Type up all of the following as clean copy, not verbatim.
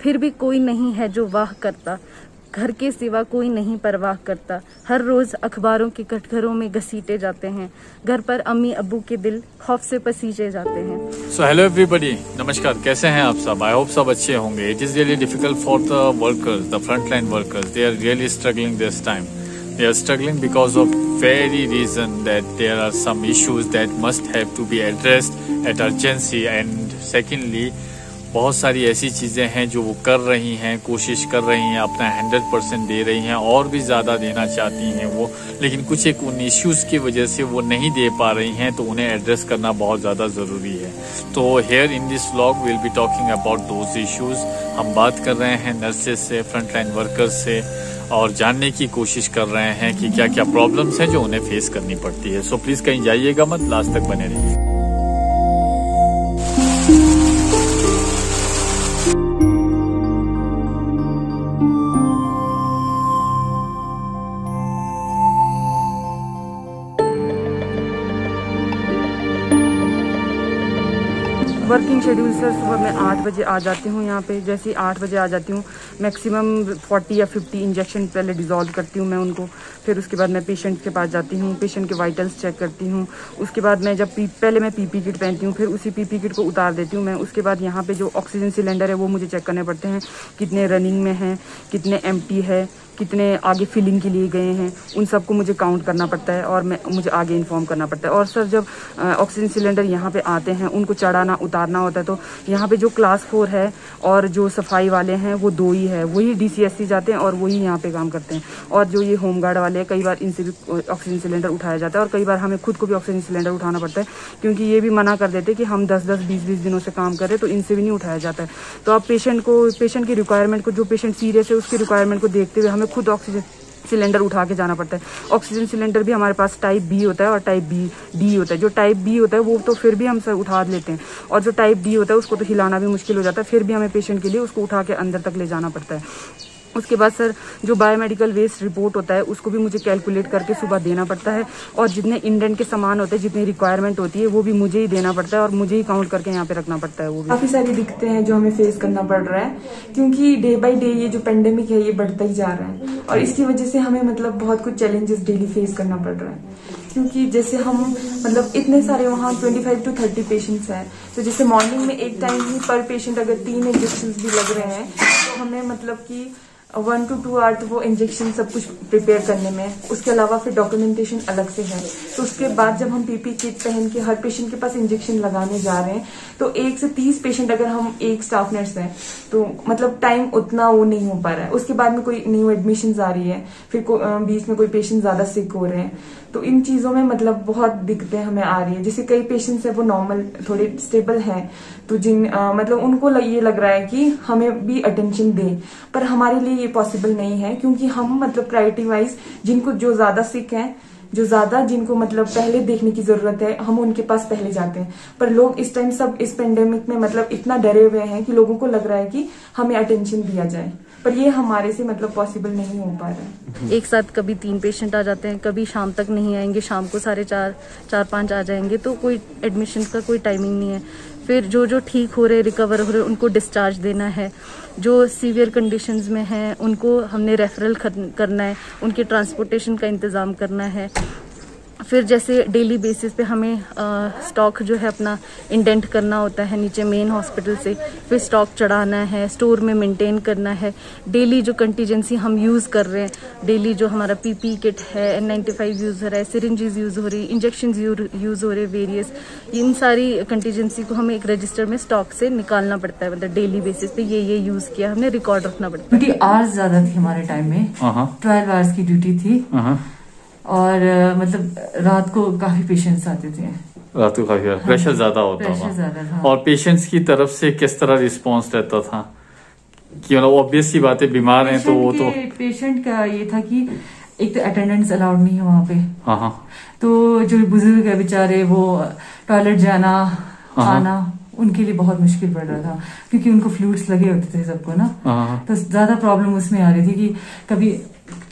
फिर भी कोई नहीं है जो वाह करता, घर के सिवा कोई नहीं परवाह करता। हर रोज अखबारों के कटघरों में घसीटे जाते हैं, घर पर अम्मी अब्बू के दिल खौफ से पसीजे जाते हैं। सो हेलो एवरीबडी, नमस्कार, कैसे हैं आप सब? आई होप सब अच्छे होंगे। It is really difficult for the workers, the front line workers. They are really struggling this time. They are struggling because of very reason that there are some issues that must have to be addressed at urgency. And secondly, बहुत सारी ऐसी चीज़ें हैं जो वो कर रही हैं, कोशिश कर रही हैं, अपना 100% दे रही हैं, और भी ज़्यादा देना चाहती हैं वो, लेकिन कुछ एक उन इश्यूज़ की वजह से वो नहीं दे पा रही हैं, तो उन्हें एड्रेस करना बहुत ज़्यादा ज़रूरी है। तो here in this vlog will be talking about those issues. हम बात कर रहे हैं नर्सेज से, फ्रंट लाइन वर्कर्स से, और जानने की कोशिश कर रहे हैं कि क्या क्या प्रॉब्लम्स हैं जो उन्हें फेस करनी पड़ती है। सो प्लीज़ कहीं जाइएगा मत, लास्ट तक बने रहिए। वर्किंग शेड्यूल सर, सुबह मैं 8 बजे आ जाती हूँ यहाँ पे। जैसे ही 8 बजे आ जाती हूँ, मैक्सिमम 40 या 50 इंजेक्शन पहले डिज़ोल्व करती हूँ मैं उनको। फिर उसके बाद मैं पेशेंट के पास जाती हूँ, पेशेंट के वाइटल्स चेक करती हूँ। उसके बाद मैं पहले मैं पीपी किट पहनती हूँ, फिर उसी पीपी किट को उतार देती हूँ मैं। उसके बाद यहाँ पे जो ऑक्सीजन सिलेंडर है वो मुझे चेक करने पड़ते हैं, कितने रनिंग में हैं, कितने एम्प्टी है, कितने आगे फिलिंग के लिए गए हैं, उन सबको मुझे काउंट करना पड़ता है और मुझे आगे इन्फॉर्म करना पड़ता है। और सर, जब ऑक्सीजन सिलेंडर यहाँ पे आते हैं, उनको चढ़ाना उतारना होता है, तो यहाँ पे जो क्लास 4 है और जो सफाई वाले हैं वो 2 ही है, वही DCSC जाते हैं और वही यहाँ पे काम करते हैं। और जो ये होमगार्ड वाले हैं, कई बार इनसे भी ऑक्सीजन सिलेंडर उठाया जाता है, और कई बार हमें खुद को भी ऑक्सीजन सिलेंडर उठाना पड़ता है, क्योंकि ये भी मना कर देते हैं कि हम 10-10, 20-20 दिनों से काम कर रहे हैं, तो इनसे भी नहीं उठाया जाता है। तो आप पेशेंट की रिक्वायरमेंट को, जो पेशेंट सीरियस है उसकी रिक्वायरमेंट को देखते हुए हमें खुद ऑक्सीजन सिलेंडर उठा के जाना पड़ता है। ऑक्सीजन सिलेंडर भी हमारे पास टाइप B होता है और टाइप D होता है। जो टाइप B होता है वो तो फिर भी हम सब उठा लेते हैं, और जो टाइप D होता है उसको तो हिलाना भी मुश्किल हो जाता है, फिर भी हमें पेशेंट के लिए उसको उठा के अंदर तक ले जाना पड़ता है। उसके बाद सर, जो बायोमेडिकल वेस्ट रिपोर्ट होता है उसको भी मुझे कैलकुलेट करके सुबह देना पड़ता है, और जितने इंडेंट के सामान होते हैं, जितनी रिक्वायरमेंट होती है, वो भी मुझे ही देना पड़ता है और मुझे ही काउंट करके यहाँ पे रखना पड़ता है। वो भी काफी सारी दिक्कतें हैं जो हमें फेस करना पड़ रहा है, क्योंकि डे बाय डे ये जो पेंडेमिक है ये बढ़ता ही जा रहा है, और इसकी वजह से हमें मतलब बहुत कुछ चैलेंजेस डेली फेस करना पड़ रहा है। क्योंकि जैसे हम मतलब इतने सारे वहाँ 25 to 30 पेशेंट्स हैं, तो जैसे मॉर्निंग में एक टाइम ही पर पेशेंट अगर 3 इंजेक्शन भी लग रहे हैं, तो हमें मतलब कि 1 to 2 आवर तो वो इंजेक्शन सब कुछ प्रिपेयर करने में, उसके अलावा फिर डॉक्यूमेंटेशन अलग से है। तो उसके बाद जब हम पीपी किट पहन के हर पेशेंट के पास इंजेक्शन लगाने जा रहे हैं, तो 1 से 30 पेशेंट अगर हम एक स्टाफ नर्स हैं, तो मतलब टाइम उतना वो नहीं हो पा रहा है। उसके बाद में कोई न्यू एडमिशन आ रही है, फिर बीच में कोई पेशेंट ज्यादा सिक हो रहे हैं, तो इन चीजों में मतलब बहुत दिक्कतें हमें आ रही है। जैसे कई पेशेंट्स है वो नॉर्मल थोड़े स्टेबल हैं, तो मतलब उनको ये लग रहा है कि हमें भी अटेंशन दें, पर हमारे लिए ये पॉसिबल नहीं है, क्योंकि हम मतलब प्रायोरिटी वाइज जिनको जो ज्यादा सिक हैं, जो ज्यादा जिनको मतलब पहले देखने की जरूरत है, हम उनके पास पहले जाते हैं। पर लोग इस टाइम सब इस पेंडेमिक में मतलब इतना डरे हुए हैं कि लोगों को लग रहा है कि हमें अटेंशन दिया जाए, पर ये हमारे से मतलब पॉसिबल नहीं हो पा रहा है। एक साथ कभी 3 पेशेंट आ जाते हैं, कभी शाम तक नहीं आएंगे, शाम को 4:30-5 आ जाएंगे, तो कोई एडमिशन का कोई टाइमिंग नहीं है। फिर जो ठीक हो रहे, रिकवर हो रहे, उनको डिस्चार्ज देना है। जो सीवियर कंडीशंस में हैं उनको हमने रेफरल करना है, उनके ट्रांसपोर्टेशन का इंतज़ाम करना है। फिर जैसे डेली बेसिस पे हमें स्टॉक जो है अपना इंडेंट करना होता है नीचे मेन हॉस्पिटल से, फिर स्टॉक चढ़ाना है, स्टोर में मेंटेन करना है। डेली जो कंटीजेंसी हम यूज़ कर रहे हैं, डेली जो हमारा पीपी किट है, N95 यूज़ हो रहा है, सिरिंजेस यूज़ हो रही, इंजेक्शन यूज़ हो रहे वेरियस, इन सारी कंटीजेंसी को हमें एक रजिस्टर में स्टॉक से निकालना पड़ता है। मतलब डेली बेसिस पे ये यूज़ किया, हमने रिकॉर्ड रखना पड़ता है। ड्यूटी आवर्स ज्यादा थी हमारे टाइम में, 12 आवर्स की ड्यूटी थी, और मतलब रात को काफी पेशेंट्स आते थे। रात को काफी प्रेशर ज्यादा होता था। और पेशेंट्स की तरफ से किस तरह रिस्पांस रहता था? कि मतलब ऑब्वियस सी बात है, बीमार हैं तो वो तो पेशेंट का ये था कि एक तो अटेंडेंस अलाउड नहीं है वहाँ पे, तो जो बुजुर्ग है बेचारे, वो टॉयलेट जाना आना उनके लिए बहुत मुश्किल पड़ रहा था, क्योंकि उनको फ्लूइड्स लगे होते थे सबको ना, तो ज्यादा प्रॉब्लम उसमें आ रही थी कि कभी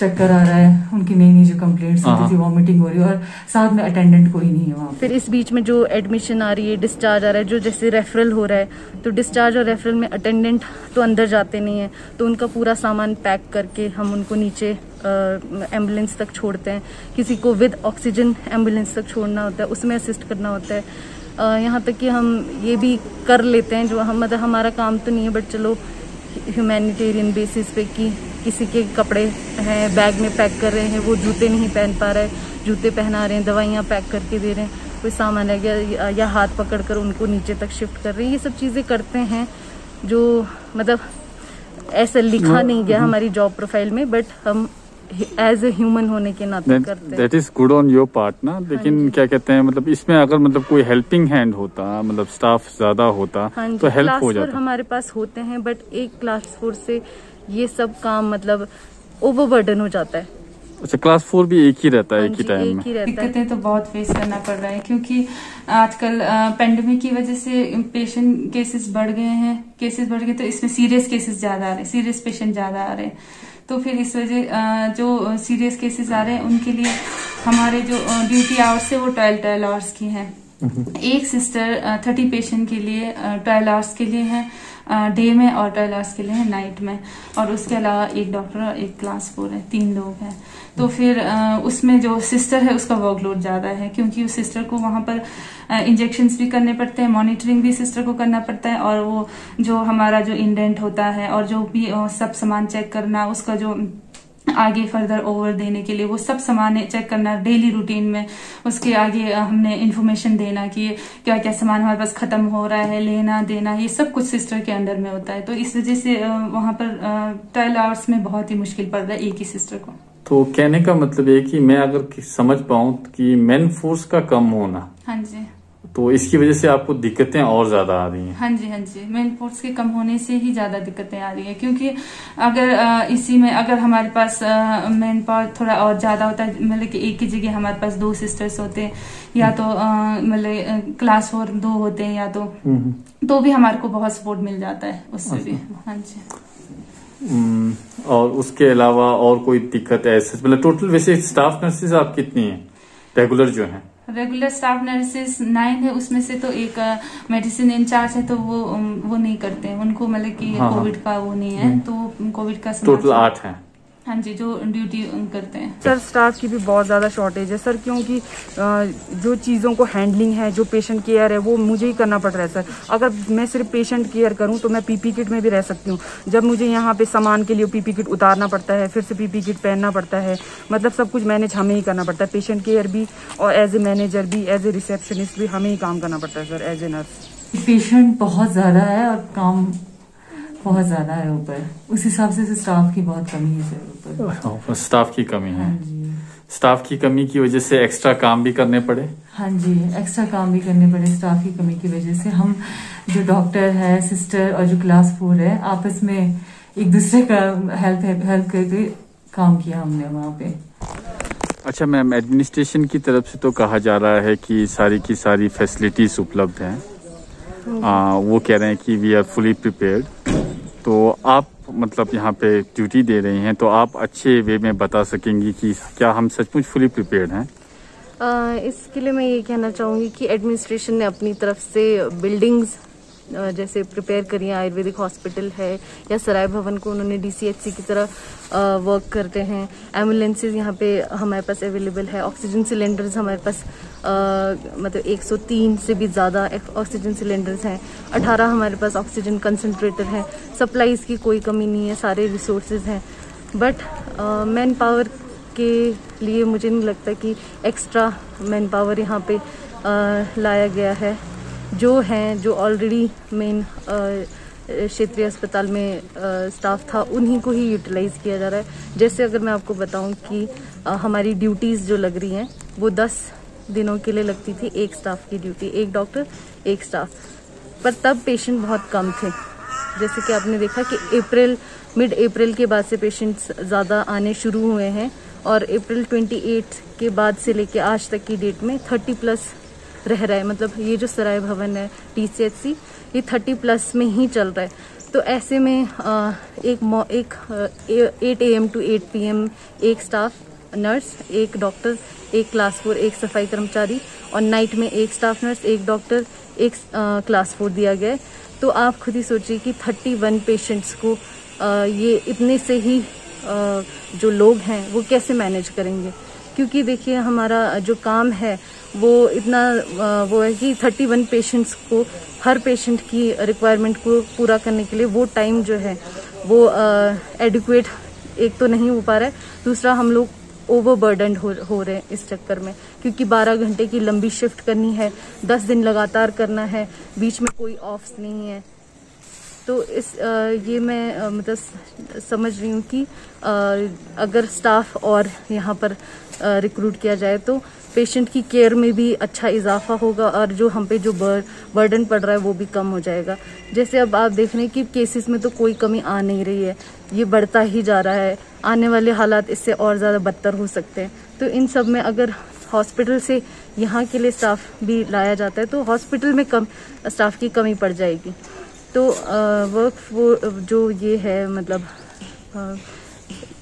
चक्कर आ रहा है, उनकी नई नई जो कंप्लेंट्स होती थी, वॉमिटिंग हो रही है, और साथ में अटेंडेंट कोई नहीं है वहाँ। फिर इस बीच में जो एडमिशन आ रही है, डिस्चार्ज आ रहा है, जो जैसे रेफरल हो रहा है, तो डिस्चार्ज और रेफरल में अटेंडेंट तो अंदर जाते नहीं है, तो उनका पूरा सामान पैक करके हम उनको नीचे एम्बुलेंस तक छोड़ते हैं। किसी को विद ऑक्सीजन एम्बुलेंस तक छोड़ना होता है, उसमें असिस्ट करना होता है। यहाँ तक कि हम ये भी कर लेते हैं, जो हम मतलब हमारा काम तो नहीं है, बट चलो ह्यूमैनिटेरियन बेसिस पे कि किसी के कपड़े हैं बैग में पैक कर रहे हैं, वो जूते नहीं पहन पा रहे, जूते पहना रहे हैं, दवाइयाँ पैक करके दे रहे हैं, कोई सामान है गया या हाथ पकड़ कर उनको नीचे तक शिफ्ट कर रहे हैं। ये सब चीज़ें करते हैं जो मतलब ऐसा लिखा नहीं गया हमारी जॉब प्रोफाइल में, बट हम एज ए ह्यूमन होने के नाते करते हैं। That is good on your part ना। लेकिन क्या कहते हैं, मतलब इसमें अगर मतलब कोई हेल्पिंग हैंड होता, मतलब स्टाफ ज्यादा होता तो हेल्प हो जाता। हमारे पास होते हैं, बट एक क्लास 4 से ये सब काम मतलब ओवरबर्डन हो जाता है। अच्छा, क्लास 4 भी एक ही रहता है, एक ही टाइम में। दिक्कतें तो बहुत फेस करना पड़ रहा है, क्योंकि आजकल पेंडेमिक की वजह से पेशेंट केसेस बढ़ गए, तो इसमें सीरियस केसेस ज्यादा आ रहे हैं, सीरियस पेशेंट ज्यादा आ रहे हैं। तो फिर इस वजह जो सीरियस केसेस आ रहे हैं उनके लिए हमारे जो ड्यूटी आवर्स है वो 12 आवर्स की है। एक सिस्टर 30 पेशेंट के लिए 12 आवर्स के लिए है डे में, और 12 आवर्स के लिए है नाइट में, और उसके अलावा एक डॉक्टर और एक क्लास 4 है, 3 लोग हैं। तो फिर उसमें जो सिस्टर है उसका वर्कलोड ज्यादा है, क्योंकि उस सिस्टर को वहां पर इंजेक्शंस भी करने पड़ते हैं, मॉनिटरिंग भी सिस्टर को करना पड़ता है, और वो जो हमारा जो इंडेंट होता है और जो भी सब सामान चेक करना, उसका जो आगे फर्दर ओवर देने के लिए वो सब सामान चेक करना डेली रूटीन में, उसके आगे हमने इन्फॉर्मेशन देना कि क्या क्या सामान हमारे पास खत्म हो रहा है, लेना देना, ये सब कुछ सिस्टर के अंडर में होता है। तो इस वजह से वहां पर 12 आवर्स में बहुत ही मुश्किल पड़ रहा है एक ही सिस्टर को। तो कहने का मतलब है कि मैं अगर समझ पाऊं कि मैन फोर्स का कम होना, हाँ जी, तो इसकी वजह से आपको दिक्कतें और ज्यादा आ रही हैं। हाँ जी, मेन फोर्स के कम होने से ही ज्यादा दिक्कतें आ रही है, क्योंकि अगर इसी में अगर हमारे पास मैन पावर थोड़ा और ज्यादा होता है, मतलब कि एक ही जगह हमारे पास 2 सिस्टर्स होते हैं, या तो मतलब क्लास 4 2 होते हैं, या तो भी हमारे को बहुत सपोर्ट मिल जाता है उससे भी। हाँ जी। और उसके अलावा और कोई दिक्कत है ऐसे, मतलब टोटल वैसे स्टाफ नर्सेज आप कितनी हैं रेगुलर जो हैं? रेगुलर स्टाफ नर्सेस 9 है, उसमें से तो एक मेडिसिन इंचार्ज है, तो वो नहीं करते हैं, उनको मतलब कि कोविड का वो नहीं है, तो कोविड का टोटल 8 है। हाँ जी, जो ड्यूटी करते हैं। सर स्टाफ की भी बहुत ज़्यादा शॉर्टेज है सर, क्योंकि जो चीज़ों को हैंडलिंग है, जो पेशेंट केयर है, वो मुझे ही करना पड़ रहा है सर। अगर मैं सिर्फ पेशेंट केयर करूं तो मैं पीपी किट में भी रह सकती हूं, जब मुझे यहाँ पे सामान के लिए पीपी किट उतारना पड़ता है, फिर से पीपी किट पहनना पड़ता है, मतलब सब कुछ मैनेज हमें ही करना पड़ता है। पेशेंट केयर भी, और एज ए मैनेजर भी, एज ए रिसेप्शनिस्ट भी हमें ही काम करना पड़ता है sir, as a nurse. Patient बहुत ज़्यादा है और काम बहुत ज्यादा है ऊपर, उस हिसाब से स्टाफ की बहुत कमी है सर ऊपर। स्टाफ की कमी है। स्टाफ की कमी की वजह से एक्स्ट्रा काम भी करने पड़े। हाँ जी, एक्स्ट्रा काम भी करने पड़े स्टाफ की कमी की वजह से। हम जो डॉक्टर है, सिस्टर और जो क्लास 4 है, आपस में एक दूसरे का हेल्प करके काम किया हमने वहाँ पे। अच्छा मैम, एडमिनिस्ट्रेशन की तरफ से तो कहा जा रहा है कि सारी की सारी फैसिलिटीज उपलब्ध हैं, वो कह रहे हैं कि वी आर फुली प्रिपेयर्ड। तो आप मतलब यहाँ पे ड्यूटी दे रही हैं, तो आप अच्छे वे में बता सकेंगी कि क्या हम सचमुच फुली प्रिपेयर्ड हैं? इसके लिए मैं ये कहना चाहूँगी कि एडमिनिस्ट्रेशन ने अपनी तरफ से बिल्डिंग्स जैसे प्रिपेयर करी है, आयुर्वेदिक हॉस्पिटल है या सराय भवन को उन्होंने DCHC की तरह वर्क करते हैं। एम्बुलेंसेज यहाँ पे हमारे पास अवेलेबल है, ऑक्सीजन सिलेंडर्स हमारे पास मतलब 103 से भी ज़्यादा ऑक्सीजन सिलेंडर्स हैं, 18 हमारे पास ऑक्सीजन कंसनट्रेटर हैं। सप्लाईज की कोई कमी नहीं है, सारे रिसोर्सेज हैं। बट मैन पावर के लिए मुझे नहीं लगता कि एक्स्ट्रा मैन पावर यहाँ पे लाया गया है। जो हैं, जो ऑलरेडी मेन क्षेत्रीय अस्पताल में स्टाफ था, उन्हीं को ही यूटिलाइज किया जा रहा है। जैसे अगर मैं आपको बताऊं कि हमारी ड्यूटीज़ जो लग रही हैं वो 10 दिनों के लिए लगती थी, एक स्टाफ की ड्यूटी, एक डॉक्टर एक स्टाफ, पर तब पेशेंट बहुत कम थे। जैसे कि आपने देखा कि मिड अप्रैल के बाद से पेशेंट्स ज़्यादा आने शुरू हुए हैं, और अप्रैल 28 के बाद से लेके आज तक की डेट में 30+ रह रहा है। मतलब ये जो सराय भवन है DCHC, ये 30+ में ही चल रहा है। तो ऐसे में 8 AM to 8 PM एक स्टाफ नर्स, एक डॉक्टर, एक क्लास 4, एक सफाई कर्मचारी, और नाइट में एक स्टाफ नर्स, एक डॉक्टर, एक क्लास 4 दिया गया है। तो आप खुद ही सोचिए कि 31 पेशेंट्स को ये इतने से ही जो लोग हैं वो कैसे मैनेज करेंगे, क्योंकि देखिए हमारा जो काम है वो इतना वो है कि 31 पेशेंट्स को, हर पेशेंट की रिक्वायरमेंट को पूरा करने के लिए वो टाइम जो है वो एडिक्वेट एक तो नहीं हो पा रहा है, दूसरा हम लोग ओवरबर्डन हो रहे हैं इस चक्कर में, क्योंकि 12 घंटे की लंबी शिफ्ट करनी है, 10 दिन लगातार करना है, बीच में कोई ऑफ्स नहीं है। तो ये मैं मतलब समझ रही हूँ कि अगर स्टाफ और यहाँ पर रिक्रूट किया जाए तो पेशेंट की केयर में भी अच्छा इजाफा होगा, और जो हम पे जो बर्डन पड़ रहा है वो भी कम हो जाएगा। जैसे अब आप देख रहे हैं कि केसेस में तो कोई कमी आ नहीं रही है, ये बढ़ता ही जा रहा है, आने वाले हालात इससे और ज़्यादा बदतर हो सकते हैं। तो इन सब में अगर हॉस्पिटल से यहाँ के लिए स्टाफ भी लाया जाता है तो हॉस्पिटल में स्टाफ की कमी पड़ जाएगी। तो वो जो ये है मतलब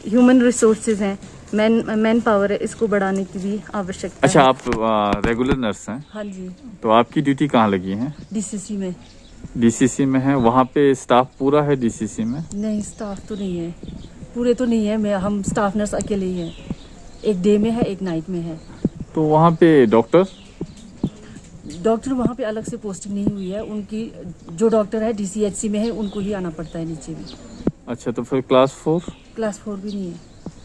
ह्यूमन रिसोर्सेज हैं, मैन पावर है, इसको बढ़ाने की भी आवश्यकता अच्छा है। आप रेगुलर नर्स हैं? हाँ जी, तो आपकी ड्यूटी कहाँ लगी है? DCC में। DCC में है, वहाँ पे स्टाफ पूरा है DCC में? नहीं, स्टाफ तो नहीं है, पूरे तो नहीं है, हम स्टाफ नर्स अकेले ही हैं, एक डे में है, एक नाइट में है। तो वहाँ पे डॉक्टर वहाँ पे अलग से पोस्टिंग नहीं हुई है, उनकी जो डॉक्टर है DCHC में है, उनको ही आना पड़ता है नीचे भी। अच्छा, तो फिर क्लास 4 भी नहीं है।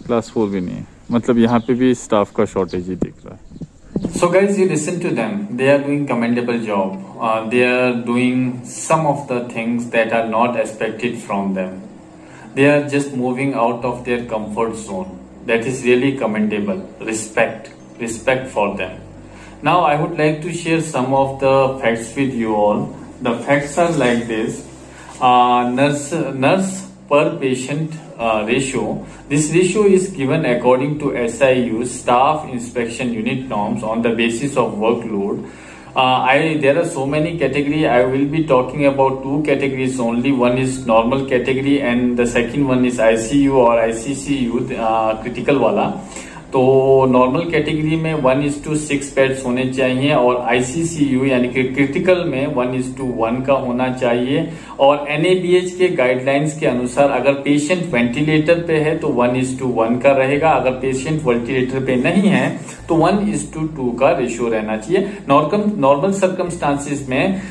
क्लास 4 भी नहीं है, मतलब यहाँ पे भी स्टाफ का शॉर्टेज ही दिख रहा है। So guys, you listen to them. They are doing commendable job. They are doing some of the things that are not expected from them. They are just moving out of their comfort zone. That is really commendable. Respect for them. Now I would like to share some of the facts with you all. The facts are like this. Nurse per patient ratio. This ratio is given according to SIU, Staff Inspection Unit norms, on the basis of workload. There are so many categories. I will be talking about 2 categories only. One is normal category and the second one is ICU or ICCU, critical वाला। तो normal category में 1:6 beds होने चाहिए, और ICCU यानी कि critical में 1:1 का होना चाहिए। और NABH के गाइडलाइंस के अनुसार अगर पेशेंट वेंटिलेटर पे है तो 1:1 का रहेगा, अगर पेशेंट वेंटिलेटर पे नहीं है तो 1:2 का रेशियो रहना चाहिए। नॉर्मल सर्कमस्टांसिस में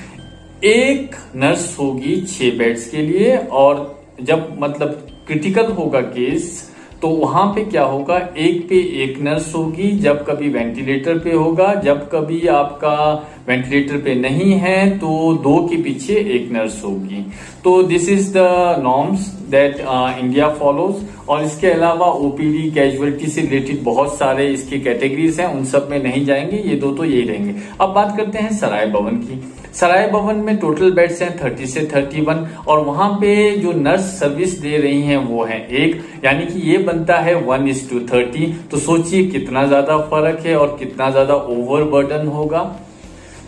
एक नर्स होगी 6 बेड्स के लिए, और जब मतलब क्रिटिकल होगा केस तो वहां पे क्या होगा, 1 पे 1 नर्स होगी जब कभी वेंटिलेटर पे होगा, जब कभी आपका वेंटिलेटर पे नहीं है तो 2 के पीछे 1 नर्स होगी। तो this is the norms that India follows. और इसके अलावा OPD कैजुअलिटी से रिलेटेड बहुत सारे इसके कैटेगरीज हैं, उन सब में नहीं जाएंगे, ये 2 तो यही रहेंगे। अब बात करते हैं सराय भवन की। सराय भवन में टोटल बेड्स हैं 30 से 31, और वहां पे जो नर्स सर्विस दे रही हैं वो है 1, यानी कि ये बनता है 1:30। तो सोचिए कितना ज्यादा फर्क है और कितना ज्यादा ओवरबर्डन होगा।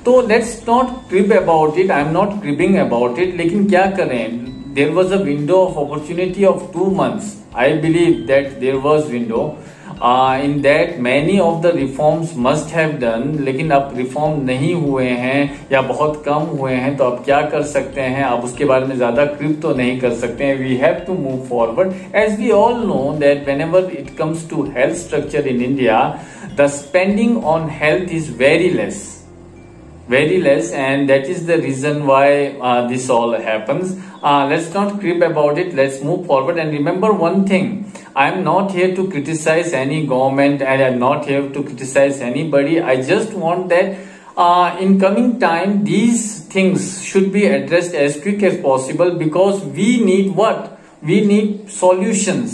तो let's not crib about it, I am not cribbing about it, लेकिन क्या करें, there was a window of opportunity of 2 months. I believe that there was window in that many of the reforms must have done, लेकिन अब reform नहीं हुए हैं या बहुत कम हुए हैं, तो अब क्या कर सकते हैं, अब उसके बारे में ज्यादा क्रिप तो नहीं कर सकते हैं। We have to move forward, as we all know that whenever it comes to health structure in India, the spending on health is very less, and that is the reason why this all happens. Let's not crib about it, let's move forward. And remember one thing, I am not here to criticize any government, and I am not here to criticize anybody. I just want that in coming time these things should be addressed as quick as possible, because we need what? We need solutions.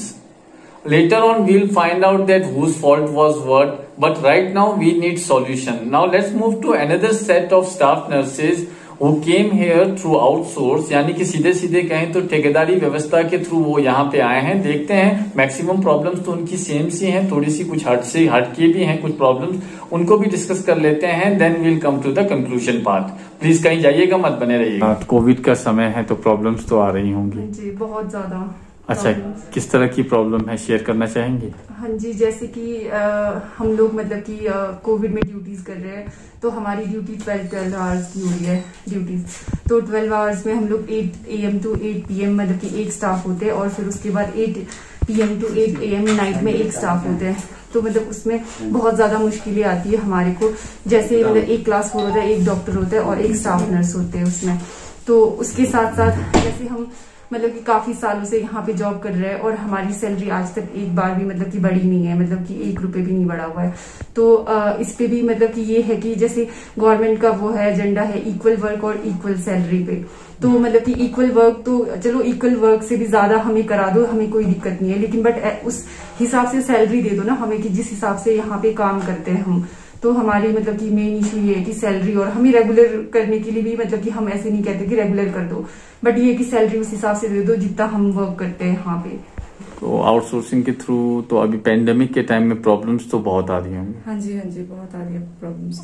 Later on we'll find out that whose fault was what, but right now we need solution. Now let's move to another set of staff nurses वो came here through outsource, यानी कि सीधे सीधे कहें तो ठेकेदारी व्यवस्था के थ्रू वो यहाँ पे आए हैं। देखते हैं, मैक्सिमम प्रॉब्लम्स तो उनकी सेम सी हैं, थोड़ी सी कुछ हटके भी हैं कुछ प्रॉब्लम्स, उनको भी डिस्कस कर लेते हैं। Then will come to the conclusion part. Please कहीं जाइएगा मत, बने रहिएगा। कोविड का समय है तो प्रॉब्लम्स तो आ रही होंगी जी, बहुत ज्यादा। अच्छा, किस तरह की प्रॉब्लम है, शेयर करना चाहेंगे? हाँ जी, जैसे कि हम लोग मतलब कि कोविड में ड्यूटीज कर रहे हैं, तो हमारी ड्यूटी 12 आवर्स की हो रही है ड्यूटीज। तो 12 आवर्स में हम लोग 8 AM to 8 PM मतलब कि एक स्टाफ होते हैं, और फिर उसके बाद 8 PM to 8 AM नाइट में एक स्टाफ होते हैं। तो मतलब उसमें बहुत ज्यादा मुश्किलें आती है हमारे को। जैसे मतलब एक क्लास 4 होता है, एक डॉक्टर होता है और एक स्टाफ नर्स होते हैं उसमें। तो उसके साथ साथ जैसे हम मतलब कि काफी सालों से यहाँ पे जॉब कर रहे हैं, और हमारी सैलरी आज तक एक बार भी मतलब कि बढ़ी नहीं है, मतलब कि 1 रुपए भी नहीं बढ़ा हुआ है। तो इस पे भी मतलब कि ये है कि जैसे गवर्नमेंट का वो है एजेंडा है इक्वल वर्क और इक्वल सैलरी पे। तो मतलब कि इक्वल वर्क तो चलो, इक्वल वर्क से भी ज्यादा हमें करा दो, हमें कोई दिक्कत नहीं है, लेकिन बट उस हिसाब से सैलरी दे दो ना हमें, कि जिस हिसाब से यहाँ पे काम करते हैं हम। तो हमारी मतलब कि मेन इशू ये है कि सैलरी, और हमें रेगुलर करने के लिए भी मतलब कि हम ऐसे नहीं कहते कि रेगुलर कर दो, बट ये कि सैलरी उस हिसाब से दे दो जितना हम वर्क करते हैं यहाँ पे। तो आउटसोर्सिंग के थ्रू तो अभी पेंडेमिक के टाइम में प्रॉब्लम्स तो बहुत आ रही होंगी। हाँ जी, बहुत आ रही है प्रॉब्लम्स।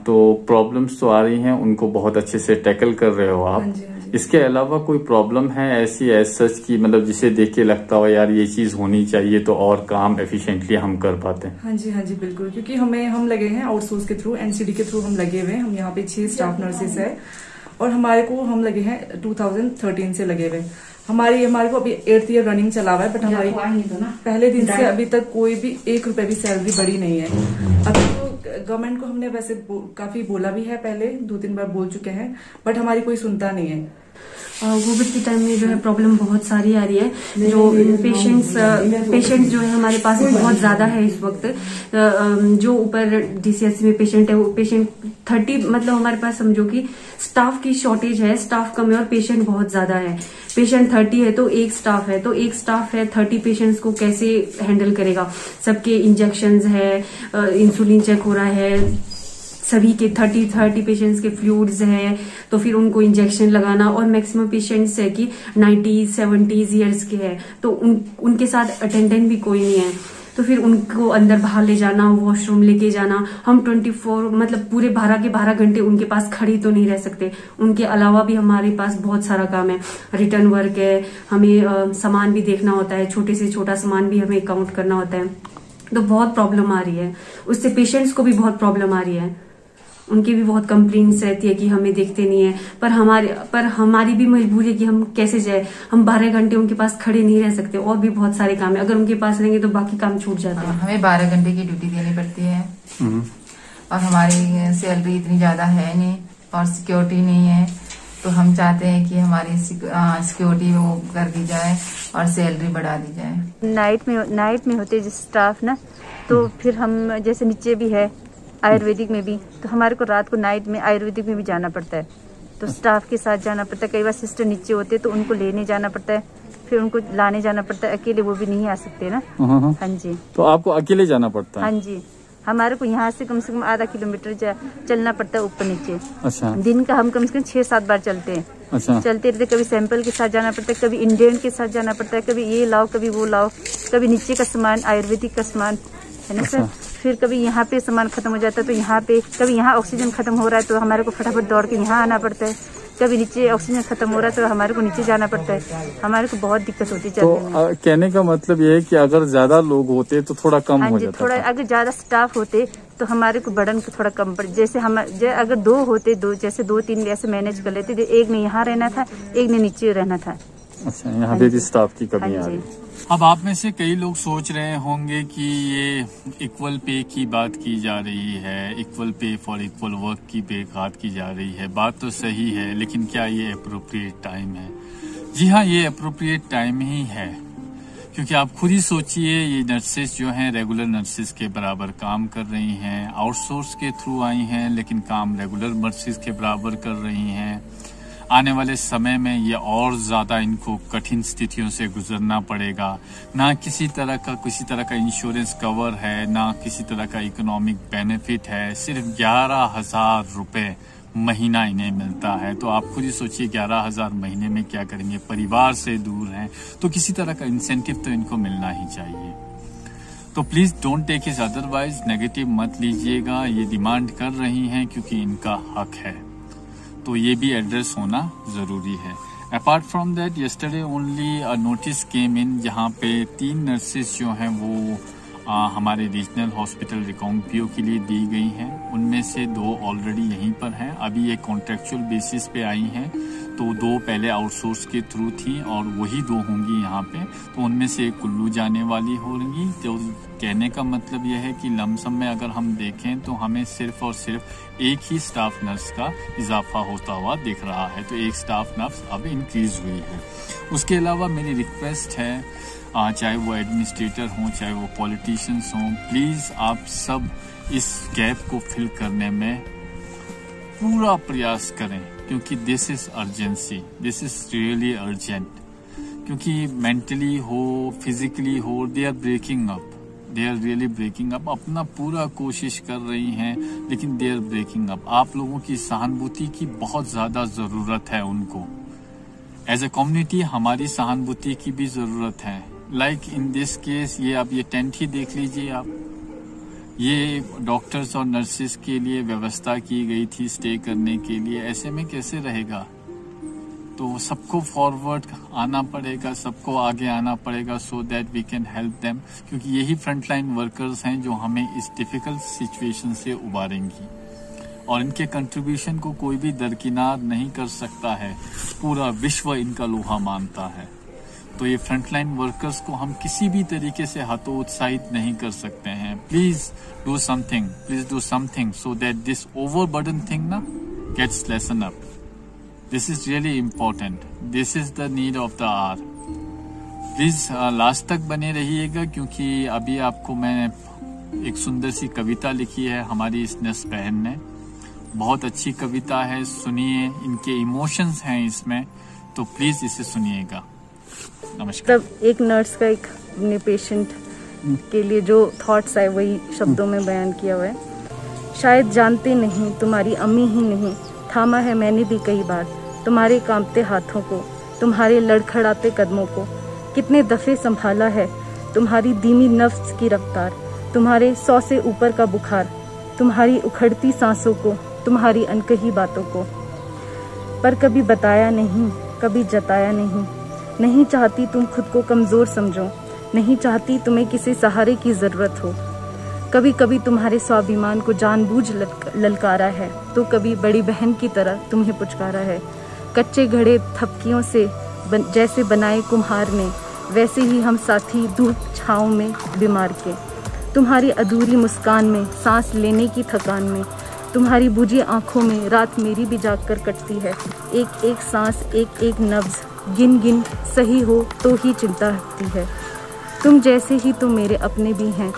तो प्रॉब्लम्स तो आ रही हैं, उनको बहुत अच्छे से टैकल कर रहे हो आप। हाँ जी। इसके अलावा कोई प्रॉब्लम है ऐसी एज सच की, मतलब जिसे देख के लगता हो यार ये चीज होनी चाहिए तो और काम एफिशिएंटली हम कर पाते हैं? हाँ जी बिल्कुल, क्योंकि हम लगे हैं आउटसोर्स के थ्रू, NCD के थ्रू हम लगे हुए हैं। हम यहाँ पे 6 स्टाफ नर्सेस है, और हम लगे हैं 2013 से लगे हुए। हमारे को अभी 8th ईयर रनिंग चला हुआ है, बट हमारी पहले दिन से अभी तक कोई भी 1 रुपए भी सैलरी बढ़ी नहीं है। अभी तो गवर्नमेंट को हमने वैसे काफी बोला भी है, पहले 2-3 बार बोल चुके हैं, बट हमारी कोई सुनता नहीं है। कोविड के टाइम में जो है प्रॉब्लम बहुत सारी आ रही है। जो पेशेंट जो है हमारे पास बहुत ज्यादा है इस वक्त। जो ऊपर DCSC में पेशेंट है, वो पेशेंट 30 मतलब हमारे पास समझो कि स्टाफ की शॉर्टेज है, स्टाफ कम है और पेशेंट बहुत ज्यादा है। पेशेंट 30 है तो एक स्टाफ है, 30 पेशेंट्स को कैसे हैंडल करेगा? सबके इंजेक्शंस है, इंसुलिन चेक हो रहा है, सभी के 30 पेशेंट्स के फ्लूइड्स है, तो फिर उनको इंजेक्शन लगाना। और मैक्सिमम पेशेंट्स है कि 90-70 ईयर्स के है, तो उनके साथ अटेंडेंट भी कोई नहीं है, तो फिर उनको अंदर बाहर ले जाना, वॉशरूम लेके जाना। हम 24 मतलब पूरे 12 के 12 घंटे उनके पास खड़ी तो नहीं रह सकते। उनके अलावा भी हमारे पास बहुत सारा काम है, रिटर्न वर्क है, हमें सामान भी देखना होता है, छोटे से छोटा सामान भी हमें काउंट करना होता है। तो बहुत प्रॉब्लम आ रही है, उससे पेशेंट्स को भी बहुत प्रॉब्लम आ रही है। उनकी भी बहुत कंप्लेंट्स रहती है कि हमें देखते नहीं है, पर हमारी भी मजबूरी है कि हम कैसे जाए। हम 12 घंटे उनके पास खड़े नहीं रह सकते, और भी बहुत सारे काम है। अगर उनके पास रहेंगे तो बाकी काम छूट जाते हैं। हमें 12 घंटे की ड्यूटी देनी पड़ती है, और हमारी सैलरी इतनी ज्यादा है नहीं, और सिक्योरिटी नहीं है। तो हम चाहते हैं कि हमारी सिक्योरिटी वो कर दी जाए और सैलरी बढ़ा दी जाए। नाइट में होते जिस स्टाफ ना, तो फिर हम जैसे नीचे भी है आयुर्वेदिक में भी, तो हमारे को रात को नाइट में आयुर्वेदिक में भी जाना पड़ता है, तो स्टाफ के साथ जाना पड़ता है। कई बार सिस्टर नीचे होते हैं तो उनको लेने जाना पड़ता है, फिर उनको लाने जाना पड़ता है, अकेले वो भी नहीं आ सकते ना। हाँ जी, तो आपको अकेले जाना पड़ता है? हाँ जी, हमारे को यहाँ से कम आधा किलोमीटर चलना पड़ता है ऊपर नीचे। अच्छा। दिन का हम कम से कम 6-7 बार चलते हैं। अच्छा। चलते रहते, कभी सैंपल के साथ जाना पड़ता है, कभी इंडियन के साथ जाना पड़ता है, कभी ये लाओ कभी वो लाओ, कभी नीचे का सामान आयुर्वेदिक का सामान है ना सर। फिर कभी यहाँ पे सामान खत्म हो जाता है तो यहाँ पे, कभी यहाँ ऑक्सीजन खत्म हो रहा है तो हमारे को फटाफट दौड़ के यहाँ आना पड़ता है, कभी नीचे ऑक्सीजन खत्म हो रहा है तो हमारे को नीचे जाना पड़ता है। हमारे को बहुत दिक्कत होती है चलने में। कहने का मतलब ये है कि अगर ज्यादा लोग होते तो थोड़ा कम हो जाता। थोड़ा अगर ज्यादा स्टाफ होते तो हमारे को बर्डन को थोड़ा कम पड़, जैसे हम अगर 2 होते, जैसे 2-3 ऐसे मैनेज कर लेते, एक ने यहाँ रहना था, एक ने नीचे रहना था। अच्छा, यहाँ पे भी स्टाफ की कमी आ रही है। अब आप में से कई लोग सोच रहे होंगे कि ये इक्वल पे की बात की जा रही है, equal pay for equal work की बात की जा रही है। बात तो सही है, लेकिन क्या ये अप्रोप्रिएट टाइम है? जी हाँ, ये अप्रोप्रिएट टाइम ही है, क्योंकि आप खुद ही सोचिए, ये नर्सेस जो हैं रेगुलर नर्सेस के बराबर काम कर रही हैं, आउटसोर्स के थ्रू आई हैं, लेकिन काम रेगुलर नर्सेस के बराबर कर रही हैं। आने वाले समय में ये और ज्यादा इनको कठिन स्थितियों से गुजरना पड़ेगा। ना किसी तरह का इंश्योरेंस कवर है, ना किसी तरह का इकोनॉमिक बेनिफिट है। सिर्फ 11,000 रुपए महीना इन्हें मिलता है। तो आप खुद ही सोचिए 11,000 महीने में क्या करेंगे, परिवार से दूर हैं, तो किसी तरह का इंसेंटिव तो इनको मिलना ही चाहिए। तो please don't take it otherwise, negative मत लीजिएगा। ये डिमांड कर रही हैं क्योंकि इनका हक है, तो ये भी एड्रेस होना जरूरी है। Apart from that yesterday only a notice came in, जहाँ पे 3 नर्सेज जो हैं वो हमारे रीजनल हॉस्पिटल रिकांगपिओ के लिए दी गई हैं। उनमें से 2 ऑलरेडी यहीं पर हैं, अभी ये कॉन्ट्रेक्चुअल बेसिस पे आई हैं, तो 2 पहले आउटसोर्स के थ्रू थी और वही 2 होंगी यहाँ पे। तो उनमें से एक कुल्लू जाने वाली होंगी। तो कहने का मतलब यह है कि लमसम में अगर हम देखें तो हमें सिर्फ और सिर्फ एक ही स्टाफ नर्स का इजाफा होता हुआ दिख रहा है। तो एक स्टाफ नर्स अब इंक्रीज हुई है। उसके अलावा मेरी रिक्वेस्ट है, चाहे वो एडमिनिस्ट्रेटर हों, चाहे वो पॉलिटिशियंस हों, प्लीज आप सब इस गैप को फिल करने में पूरा प्रयास करें, क्योंकि this is urgency, this is really urgent. क्योंकि मेंटली हो, फिजिकली हो, they are breaking up, they are really breaking up. अपना पूरा कोशिश कर रही हैं, लेकिन दे आर ब्रेकिंग अप। आप लोगों की सहानुभूति की बहुत ज्यादा जरूरत है उनको। एज ए कम्युनिटी हमारी सहानुभूति की भी जरूरत है। लाइक इन दिस केस, ये आप ये टेंट ही देख लीजिए आप, ये डॉक्टर्स और नर्सेस के लिए व्यवस्था की गई थी स्टे करने के लिए। ऐसे में कैसे रहेगा? तो सबको फॉरवर्ड आना पड़ेगा, सबको आगे आना पड़ेगा, so that we can help them, क्योंकि यही फ्रंटलाइन वर्कर्स हैं जो हमें इस डिफिकल्ट सिचुएशन से उबारेंगी। और इनके कंट्रीब्यूशन को कोई भी दरकिनार नहीं कर सकता है, पूरा विश्व इनका लोहा मानता है। तो ये फ्रंटलाइन वर्कर्स को हम किसी भी तरीके से हतोत्साहित नहीं कर सकते हैं। Please do something so that this overburden thing ना gets lessen up. This is really important, this is the need of the hour. Please last तक बने रहिएगा, क्योंकि अभी आपको मैं एक सुंदर सी कविता लिखी है हमारी इस नर्स बहन ने। बहुत अच्छी कविता है, सुनिए, इनके इमोशंस हैं इसमें, तो प्लीज इसे सुनिएगा। नमस्कार। तब एक नर्स का एक अपने पेशेंट के लिए जो थॉट्स आए वही शब्दों में बयान किया हुआ है। शायद जानते नहीं, तुम्हारी अम्मी ही नहीं, थामा है मैंने भी कई बार तुम्हारे कांपते हाथों को, तुम्हारे लड़खड़ाते कदमों को। कितने दफे संभाला है तुम्हारी धीमी नफ्स की रफ्तार, तुम्हारे 100 से ऊपर का बुखार, तुम्हारी उखड़ती सांसों को, तुम्हारी अनकही बातों को। पर कभी बताया नहीं, कभी जताया नहीं। नहीं चाहती तुम खुद को कमजोर समझो, नहीं चाहती तुम्हें किसी सहारे की जरूरत हो। कभी कभी तुम्हारे स्वाभिमान को जानबूझ ललकारा है, तो कभी बड़ी बहन की तरह तुम्हें पुचकारा है। कच्चे घड़े थपकियों से जैसे बनाए कुम्हार ने, वैसे ही हम साथी धूप छाँव में बीमार के। तुम्हारी अधूरी मुस्कान में, सांस लेने की थकान में, तुम्हारी बुझी आंखों में रात मेरी भी जाग कर कटती है। एक एक सांस, एक एक नब्ज गिन गिन सही हो तो ही चिंता हटती है। तुम जैसे ही तो मेरे अपने भी हैं,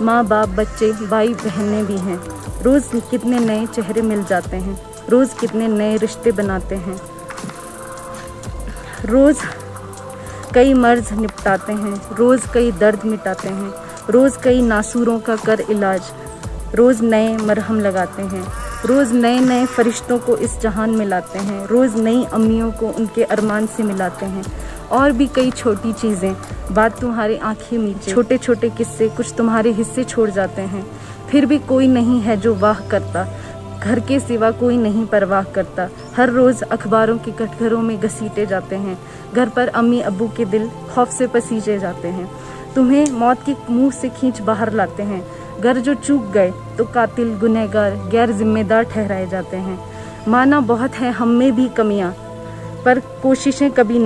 माँ बाप बच्चे भाई बहनें भी हैं। रोज़ कितने नए चेहरे मिल जाते हैं, रोज़ कितने नए रिश्ते बनाते हैं, रोज़ कई मर्ज निपटाते हैं, रोज़ कई दर्द मिटाते हैं, रोज़ कई नासूरों का कर इलाज, रोज़ नए मरहम लगाते हैं, रोज़ नए नए फरिश्तों को इस जहान में लाते हैं, रोज़ नई अम्मियों को उनके अरमान से मिलाते हैं। और भी कई छोटी चीज़ें, बात तुम्हारी आंखें मीचे, छोटे छोटे किस्से कुछ तुम्हारे हिस्से छोड़ जाते हैं। फिर भी कोई नहीं है जो वाह करता, घर के सिवा कोई नहीं परवाह करता। हर रोज़ अखबारों के कटघरों में घसीटे जाते हैं, घर पर अम्मी अब्बू के दिल खौफ से पसीजे जाते हैं। तुम्हें मौत के मुंह से खींच बाहर लाते हैं, घर जो चूक गए तो कातिल गुनहगार गैर जिम्मेदार ठहराए जाते हैं। माना बहुत है हम में भी कमियां, पर कोशिशें कभी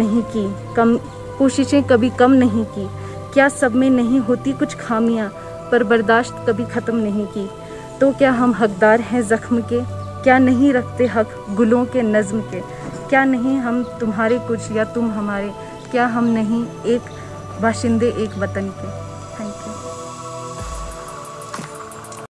कम नहीं की। क्या सब में नहीं होती कुछ खामियां, पर बर्दाश्त कभी ख़त्म नहीं की। तो क्या हम हकदार हैं ज़ख्म के, क्या नहीं रखते हक गुलों के नज़्म के। क्या नहीं हम तुम्हारे कुछ या तुम हमारे, क्या हम नहीं एक बाशिंदे एक वतन के।